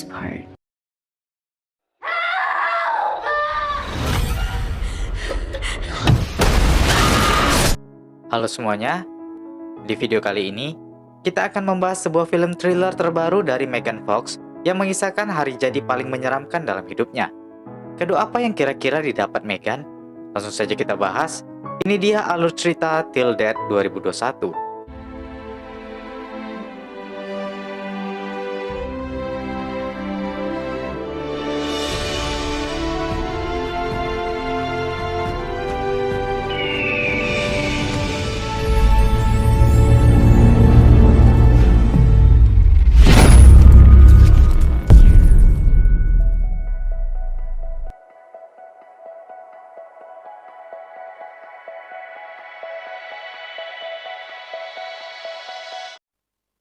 best part. Halo semuanya, di video kali ini kita akan membahas sebuah film thriller terbaru dari Megan Fox yang mengisahkan hari jadi paling menyeramkan dalam hidupnya. Kado apa yang kira-kira didapat Megan? Langsung saja kita bahas. Ini dia alur cerita Till Death 2021.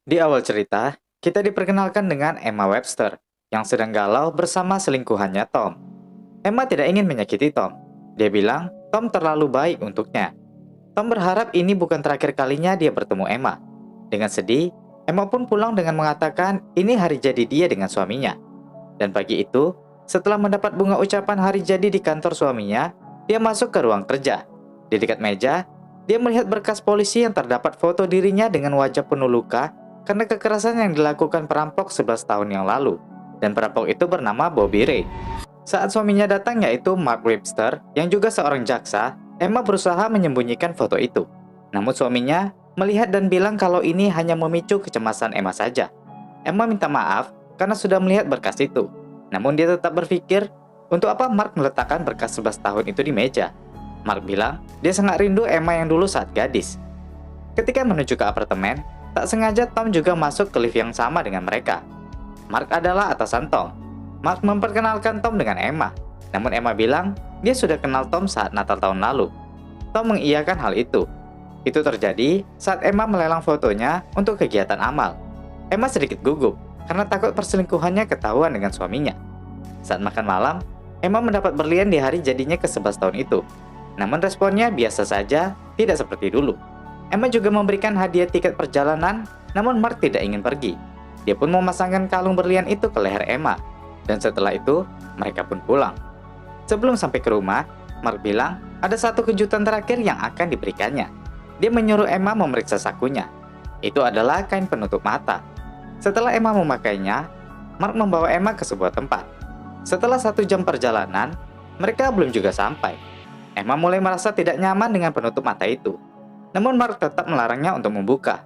Di awal cerita, kita diperkenalkan dengan Emma Webster yang sedang galau bersama selingkuhannya Tom. Emma tidak ingin menyakiti Tom. Dia bilang Tom terlalu baik untuknya. Tom berharap ini bukan terakhir kalinya dia bertemu Emma. Dengan sedih, Emma pun pulang dengan mengatakan ini hari jadi dia dengan suaminya. Dan pagi itu, setelah mendapat bunga ucapan hari jadi di kantor suaminya, dia masuk ke ruang kerja. Di dekat meja, dia melihat berkas polisi yang terdapat foto dirinya dengan wajah penuh luka karena kekerasan yang dilakukan perampok 11 tahun yang lalu. Dan perampok itu bernama Bobby Ray. Saat suaminya datang yaitu Mark Webster yang juga seorang jaksa, Emma berusaha menyembunyikan foto itu. Namun suaminya melihat dan bilang kalau ini hanya memicu kecemasan Emma saja. Emma minta maaf karena sudah melihat berkas itu. Namun dia tetap berpikir, untuk apa Mark meletakkan berkas 11 tahun itu di meja? Mark bilang, dia sangat rindu Emma yang dulu saat gadis. Ketika menuju ke apartemen, tak sengaja Tom juga masuk ke lift yang sama dengan mereka. Mark adalah atasan Tom. Mark memperkenalkan Tom dengan Emma. Namun Emma bilang, dia sudah kenal Tom saat Natal tahun lalu. Tom mengiyakan hal itu. Itu terjadi saat Emma melelang fotonya untuk kegiatan amal. Emma sedikit gugup karena takut perselingkuhannya ketahuan dengan suaminya. Saat makan malam, Emma mendapat berlian di hari jadinya ke-11 tahun itu. Namun responnya biasa saja, tidak seperti dulu. Emma juga memberikan hadiah tiket perjalanan, namun Mark tidak ingin pergi. Dia pun memasangkan kalung berlian itu ke leher Emma. Dan setelah itu, mereka pun pulang. Sebelum sampai ke rumah, Mark bilang ada satu kejutan terakhir yang akan diberikannya. Dia menyuruh Emma memeriksa sakunya. Itu adalah kain penutup mata. Setelah Emma memakainya, Mark membawa Emma ke sebuah tempat. Setelah 1 jam perjalanan, mereka belum juga sampai. Emma mulai merasa tidak nyaman dengan penutup mata itu. Namun Mark tetap melarangnya untuk membuka.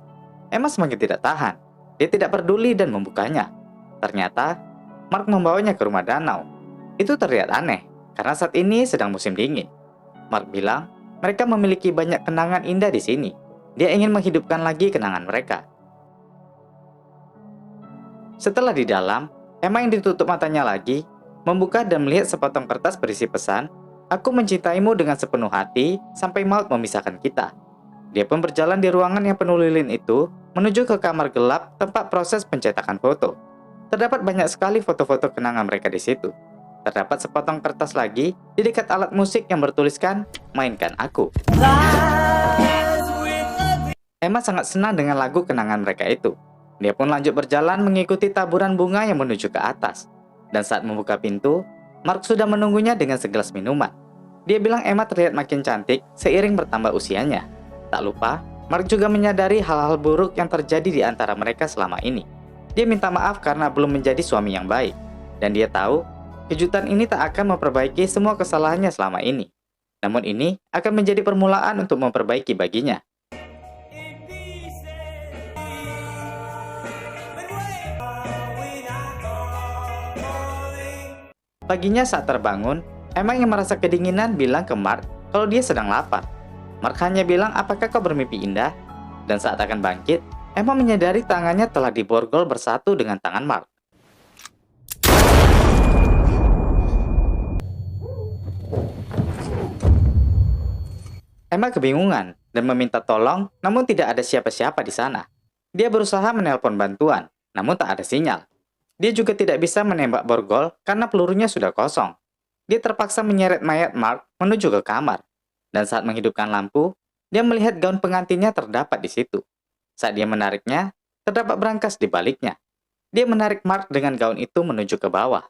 Emma semakin tidak tahan. Dia tidak peduli dan membukanya. Ternyata, Mark membawanya ke rumah danau. Itu terlihat aneh, karena saat ini sedang musim dingin. Mark bilang, mereka memiliki banyak kenangan indah di sini. Dia ingin menghidupkan lagi kenangan mereka. Setelah di dalam, Emma yang ditutup matanya lagi, membuka dan melihat sepotong kertas berisi pesan, "Aku mencintaimu dengan sepenuh hati, sampai maut memisahkan kita." Dia pun berjalan di ruangan yang penuh lilin itu, menuju ke kamar gelap tempat proses pencetakan foto. Terdapat banyak sekali foto-foto kenangan mereka di situ. Terdapat sepotong kertas lagi di dekat alat musik yang bertuliskan, "Mainkan Aku." Emma sangat senang dengan lagu kenangan mereka itu. Dia pun lanjut berjalan mengikuti taburan bunga yang menuju ke atas. Dan saat membuka pintu, Mark sudah menunggunya dengan segelas minuman. Dia bilang Emma terlihat makin cantik seiring bertambah usianya. Tak lupa, Mark juga menyadari hal-hal buruk yang terjadi di antara mereka selama ini. Dia minta maaf karena belum menjadi suami yang baik. Dan dia tahu, kejutan ini tak akan memperbaiki semua kesalahannya selama ini. Namun ini akan menjadi permulaan untuk memperbaiki baginya. Paginya saat terbangun, Emma yang merasa kedinginan bilang ke Mark kalau dia sedang lapar. Mark hanya bilang, "Apakah kau bermimpi indah?" Dan saat akan bangkit, Emma menyadari tangannya telah diborgol bersatu dengan tangan Mark. Emma kebingungan dan meminta tolong, namun tidak ada siapa-siapa di sana. Dia berusaha menelpon bantuan, namun tak ada sinyal. Dia juga tidak bisa menembak borgol karena pelurunya sudah kosong. Dia terpaksa menyeret mayat Mark menuju ke kamar. Dan saat menghidupkan lampu, dia melihat gaun pengantinnya terdapat di situ. Saat dia menariknya, terdapat berangkas di baliknya. Dia menarik Mark dengan gaun itu menuju ke bawah.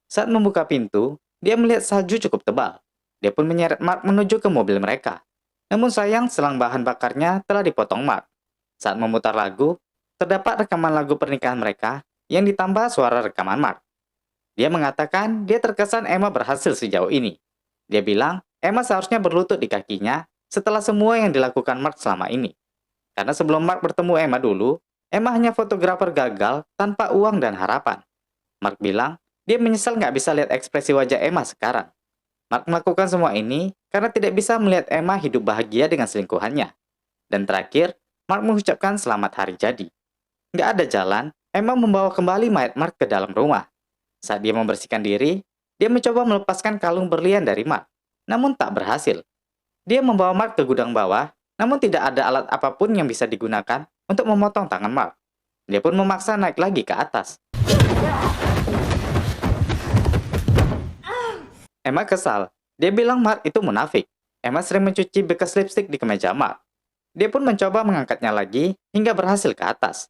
Saat membuka pintu, dia melihat salju cukup tebal. Dia pun menyeret Mark menuju ke mobil mereka. Namun sayang, selang bahan bakarnya telah dipotong Mark. Saat memutar lagu, terdapat rekaman lagu pernikahan mereka yang ditambah suara rekaman Mark. Dia mengatakan dia terkesan Emma berhasil sejauh ini. Dia bilang Emma seharusnya berlutut di kakinya setelah semua yang dilakukan Mark selama ini. Karena sebelum Mark bertemu Emma dulu, Emma hanya fotografer gagal tanpa uang dan harapan. Mark bilang dia menyesal nggak bisa lihat ekspresi wajah Emma sekarang. Mark melakukan semua ini karena tidak bisa melihat Emma hidup bahagia dengan selingkuhannya. Dan terakhir, Mark mengucapkan selamat hari jadi. Nggak ada jalan, Emma membawa kembali mayat Mark ke dalam rumah. Saat dia membersihkan diri, dia mencoba melepaskan kalung berlian dari Mark, namun tak berhasil. Dia membawa Mark ke gudang bawah, namun tidak ada alat apapun yang bisa digunakan untuk memotong tangan Mark. Dia pun memaksa naik lagi ke atas. Emma kesal. Dia bilang Mark itu munafik. Emma sering mencuci bekas lipstik di kemeja Mark. Dia pun mencoba mengangkatnya lagi hingga berhasil ke atas.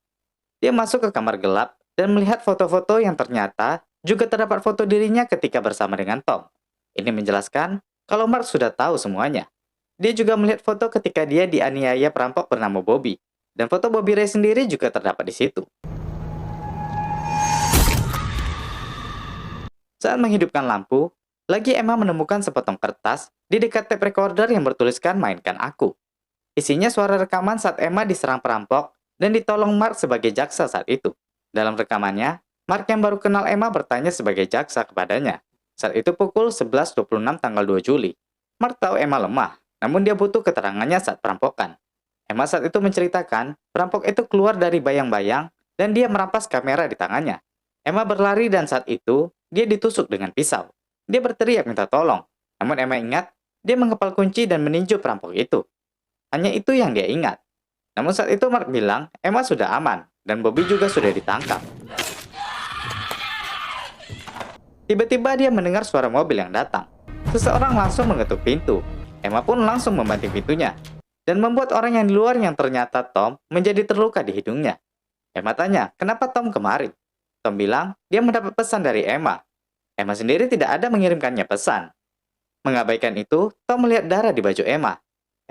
Dia masuk ke kamar gelap dan melihat foto-foto yang ternyata juga terdapat foto dirinya ketika bersama dengan Tom. Ini menjelaskan kalau Mark sudah tahu semuanya. Dia juga melihat foto ketika dia dianiaya perampok bernama Bobby. Dan foto Bobby Ray sendiri juga terdapat di situ. Saat menghidupkan lampu, lagi Emma menemukan sepotong kertas di dekat tape recorder yang bertuliskan "Mainkan Aku". Isinya suara rekaman saat Emma diserang perampok dan ditolong Mark sebagai jaksa saat itu. Dalam rekamannya, Mark yang baru kenal Emma bertanya sebagai jaksa kepadanya. Saat itu pukul 11.26 tanggal 2 Juli. Mark tahu Emma lemah, namun dia butuh keterangannya saat perampokan. Emma saat itu menceritakan, perampok itu keluar dari bayang-bayang dan dia merampas kamera di tangannya. Emma berlari dan saat itu, dia ditusuk dengan pisau. Dia berteriak minta tolong, namun Emma ingat, dia mengepal kunci dan meninju perampok itu. Hanya itu yang dia ingat. Namun saat itu Mark bilang, Emma sudah aman, dan Bobby juga sudah ditangkap. Tiba-tiba dia mendengar suara mobil yang datang. Seseorang langsung mengetuk pintu. Emma pun langsung membanting pintunya, dan membuat orang yang di luar yang ternyata Tom menjadi terluka di hidungnya. Emma tanya, kenapa Tom kemari? Tom bilang, dia mendapat pesan dari Emma. Emma sendiri tidak ada mengirimkannya pesan. Mengabaikan itu, Tom melihat darah di baju Emma.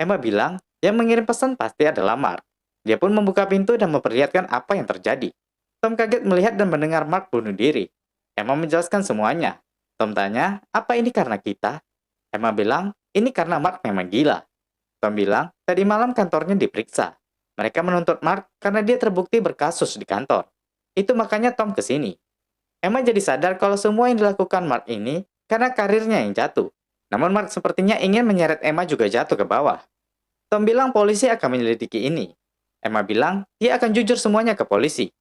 Emma bilang, yang mengirim pesan pasti adalah Mark. Dia pun membuka pintu dan memperlihatkan apa yang terjadi. Tom kaget melihat dan mendengar Mark bunuh diri. Emma menjelaskan semuanya. Tom tanya, apa ini karena kita? Emma bilang, ini karena Mark memang gila. Tom bilang, tadi malam kantornya diperiksa. Mereka menuntut Mark karena dia terbukti berkasus di kantor. Itu makanya Tom ke sini. Emma jadi sadar kalau semua yang dilakukan Mark ini karena karirnya yang jatuh. Namun Mark sepertinya ingin menyeret Emma juga jatuh ke bawah. Tom bilang polisi akan menyelidiki ini. Emma bilang dia akan jujur semuanya ke polisi.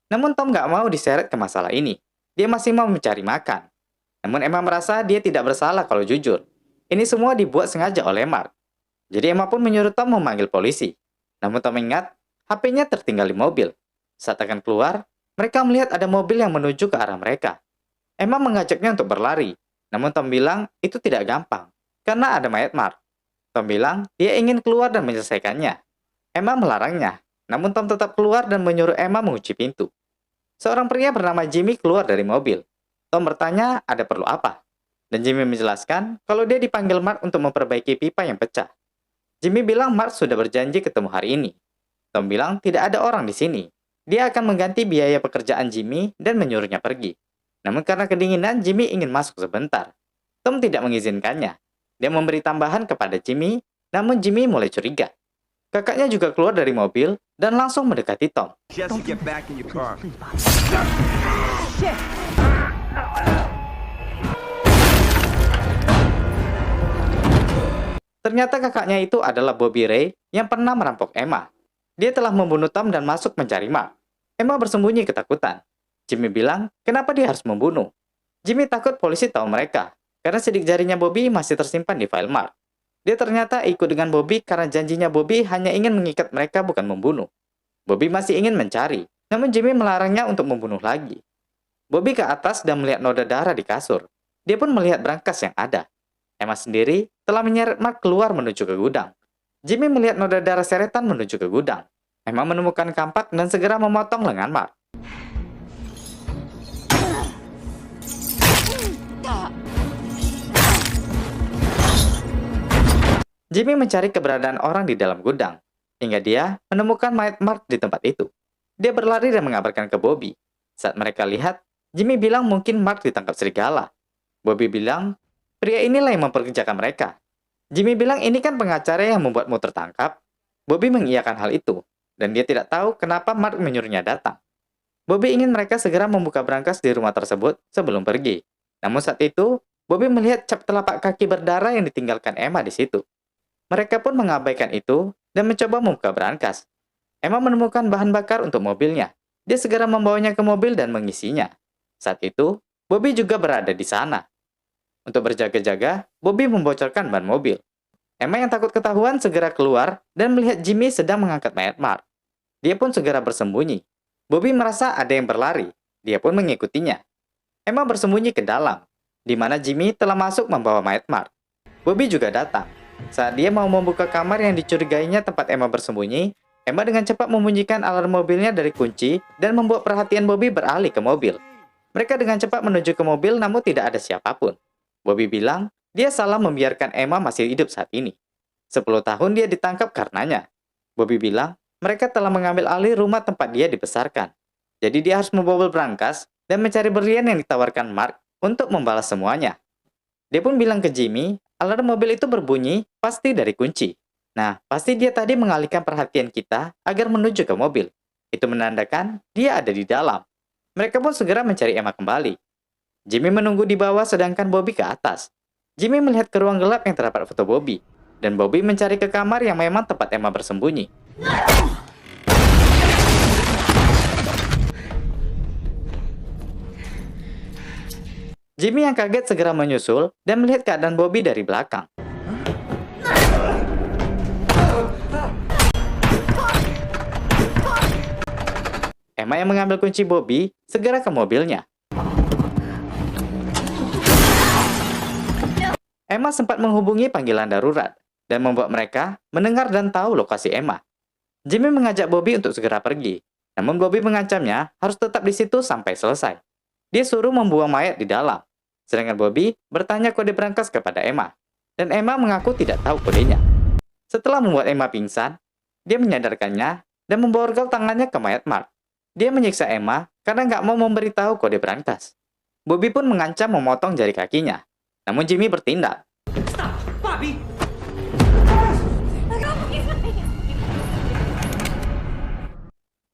Namun Tom nggak mau diseret ke masalah ini. Dia masih mau mencari makan. Namun Emma merasa dia tidak bersalah kalau jujur. Ini semua dibuat sengaja oleh Mark. Jadi Emma pun menyuruh Tom memanggil polisi. Namun Tom ingat, HP-nya tertinggal di mobil. Saat akan keluar, mereka melihat ada mobil yang menuju ke arah mereka. Emma mengajaknya untuk berlari, namun Tom bilang itu tidak gampang, karena ada mayat Mark. Tom bilang dia ingin keluar dan menyelesaikannya. Emma melarangnya, namun Tom tetap keluar dan menyuruh Emma mengunci pintu. Seorang pria bernama Jimmy keluar dari mobil. Tom bertanya ada perlu apa, dan Jimmy menjelaskan kalau dia dipanggil Mark untuk memperbaiki pipa yang pecah. Jimmy bilang Mark sudah berjanji ketemu hari ini. Tom bilang tidak ada orang di sini. Dia akan mengganti biaya pekerjaan Jimmy dan menyuruhnya pergi. Namun karena kedinginan, Jimmy ingin masuk sebentar. Tom tidak mengizinkannya. Dia memberi tambahan kepada Jimmy, namun Jimmy mulai curiga. Kakaknya juga keluar dari mobil dan langsung mendekati Tom. Jesse, get back in your car. Ternyata kakaknya itu adalah Bobby Ray yang pernah merampok Emma. Dia telah membunuh Tom dan masuk mencari Mark. Emma bersembunyi ketakutan. Jimmy bilang, kenapa dia harus membunuh? Jimmy takut polisi tahu mereka, karena sidik jarinya Bobby masih tersimpan di file Mark. Dia ternyata ikut dengan Bobby karena janjinya Bobby hanya ingin mengikat mereka bukan membunuh. Bobby masih ingin mencari, namun Jimmy melarangnya untuk membunuh lagi. Bobby ke atas dan melihat noda darah di kasur. Dia pun melihat brankas yang ada. Emma sendiri telah menyeret Mark keluar menuju ke gudang. Jimmy melihat noda darah seretan menuju ke gudang. Emma menemukan kampak dan segera memotong lengan Mark. Jimmy mencari keberadaan orang di dalam gudang, hingga dia menemukan mayat Mark di tempat itu. Dia berlari dan mengabarkan ke Bobby. Saat mereka lihat, Jimmy bilang mungkin Mark ditangkap serigala. Bobby bilang, pria inilah yang memperkerjakan mereka. Jimmy bilang ini kan pengacara yang membuatmu tertangkap. Bobby mengiyakan hal itu, dan dia tidak tahu kenapa Mark menyuruhnya datang. Bobby ingin mereka segera membuka berangkas di rumah tersebut sebelum pergi. Namun saat itu, Bobby melihat cap telapak kaki berdarah yang ditinggalkan Emma di situ. Mereka pun mengabaikan itu dan mencoba membuka berangkas. Emma menemukan bahan bakar untuk mobilnya. Dia segera membawanya ke mobil dan mengisinya. Saat itu, Bobby juga berada di sana. Untuk berjaga-jaga, Bobby membocorkan ban mobil. Emma yang takut ketahuan segera keluar dan melihat Jimmy sedang mengangkat mayat Mark. Dia pun segera bersembunyi. Bobby merasa ada yang berlari. Dia pun mengikutinya. Emma bersembunyi ke dalam, di mana Jimmy telah masuk membawa mayat Mark. Bobby juga datang. Saat dia mau membuka kamar yang dicurigainya tempat Emma bersembunyi, Emma dengan cepat membunyikan alarm mobilnya dari kunci dan membuat perhatian Bobby beralih ke mobil. Mereka dengan cepat menuju ke mobil namun tidak ada siapapun. Bobby bilang, dia salah membiarkan Emma masih hidup saat ini. 10 tahun dia ditangkap karenanya. Bobby bilang, mereka telah mengambil alih rumah tempat dia dibesarkan. Jadi dia harus membobol berangkas dan mencari berlian yang ditawarkan Mark untuk membalas semuanya. Dia pun bilang ke Jimmy, alarm mobil itu berbunyi pasti dari kunci. Nah, pasti dia tadi mengalihkan perhatian kita agar menuju ke mobil. Itu menandakan dia ada di dalam. Mereka pun segera mencari Emma kembali. Jimmy menunggu di bawah sedangkan Bobby ke atas. Jimmy melihat ke ruang gelap yang terdapat foto Bobby. Dan Bobby mencari ke kamar yang memang tempat Emma bersembunyi. Jimmy yang kaget segera menyusul dan melihat keadaan Bobby dari belakang. Emma yang mengambil kunci Bobby segera ke mobilnya. Emma sempat menghubungi panggilan darurat dan membuat mereka mendengar dan tahu lokasi Emma. Jimmy mengajak Bobby untuk segera pergi, namun Bobby mengancamnya harus tetap di situ sampai selesai. Dia suruh membuang mayat di dalam. Sedangkan Bobby bertanya kode berangkas kepada Emma, dan Emma mengaku tidak tahu kodenya. Setelah membuat Emma pingsan, dia menyadarkannya dan memborgol tangannya ke mayat Mark. Dia menyiksa Emma karena nggak mau memberitahu kode berangkas. Bobby pun mengancam memotong jari kakinya, namun Jimmy bertindak. Stop, Bobby!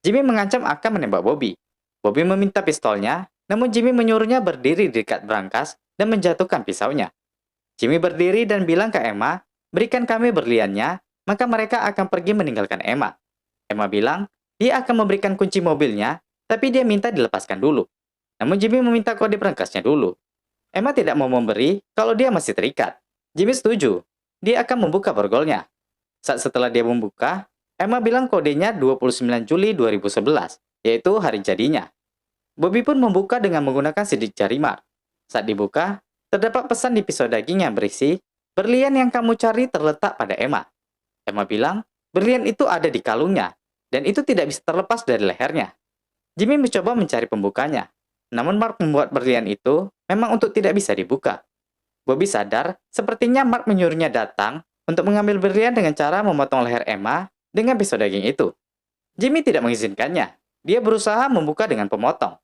Jimmy mengancam akan menembak Bobby. Bobby meminta pistolnya, namun Jimmy menyuruhnya berdiri di dekat berangkas dan menjatuhkan pisaunya. Jimmy berdiri dan bilang ke Emma, berikan kami berliannya, maka mereka akan pergi meninggalkan Emma. Emma bilang, dia akan memberikan kunci mobilnya, tapi dia minta dilepaskan dulu. Namun Jimmy meminta kode berangkasnya dulu. Emma tidak mau memberi kalau dia masih terikat. Jimmy setuju, dia akan membuka borgolnya. Saat setelah dia membuka, Emma bilang kodenya 29 Juli 2011, yaitu hari jadinya. Bobby pun membuka dengan menggunakan sidik jari Mark. Saat dibuka, terdapat pesan di pisau daging yang berisi, berlian yang kamu cari terletak pada Emma. Emma bilang, berlian itu ada di kalungnya, dan itu tidak bisa terlepas dari lehernya. Jimmy mencoba mencari pembukanya, namun Mark membuat berlian itu memang untuk tidak bisa dibuka. Bobby sadar, sepertinya Mark menyuruhnya datang untuk mengambil berlian dengan cara memotong leher Emma dengan pisau daging itu. Jimmy tidak mengizinkannya. Dia berusaha membuka dengan pemotong.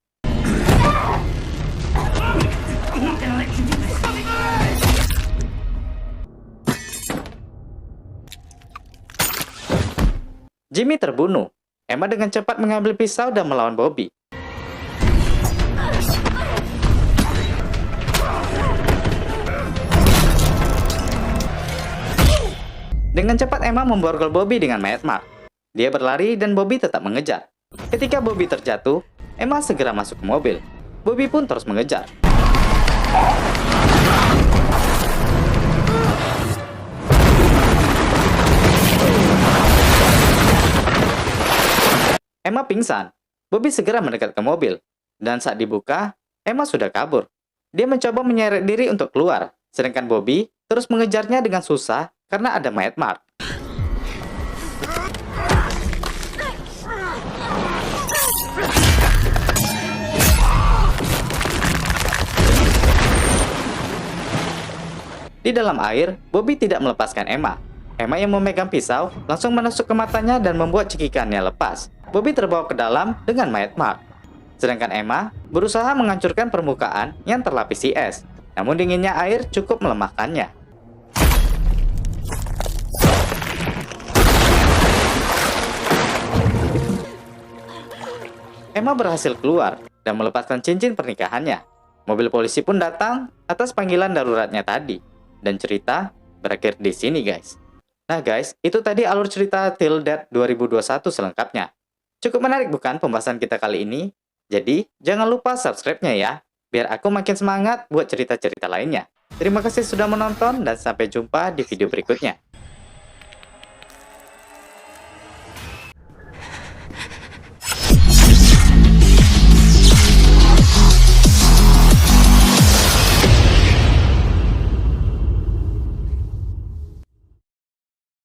Jimmy terbunuh. Emma dengan cepat mengambil pisau dan melawan Bobby. Dengan cepat Emma memborgol Bobby dengan mayat Mark. Dia berlari dan Bobby tetap mengejar. Ketika Bobby terjatuh, Emma segera masuk ke mobil. Bobby pun terus mengejar. Emma pingsan. Bobby segera mendekat ke mobil. Dan saat dibuka, Emma sudah kabur. Dia mencoba menyeret diri untuk keluar, sedangkan Bobby terus mengejarnya dengan susah karena ada mayat Mark. Di dalam air, Bobby tidak melepaskan Emma. Emma yang memegang pisau langsung menusuk ke matanya dan membuat cekikannya lepas. Bobby terbawa ke dalam dengan mayat Mark. Sedangkan Emma berusaha menghancurkan permukaan yang terlapisi es. Namun dinginnya air cukup melemahkannya. Emma berhasil keluar dan melepaskan cincin pernikahannya. Mobil polisi pun datang atas panggilan daruratnya tadi. Dan cerita berakhir di sini guys. Nah guys, itu tadi alur cerita Till Death 2021 selengkapnya. Cukup menarik bukan pembahasan kita kali ini? Jadi, jangan lupa subscribe-nya ya, biar aku makin semangat buat cerita-cerita lainnya. Terima kasih sudah menonton dan sampai jumpa di video berikutnya.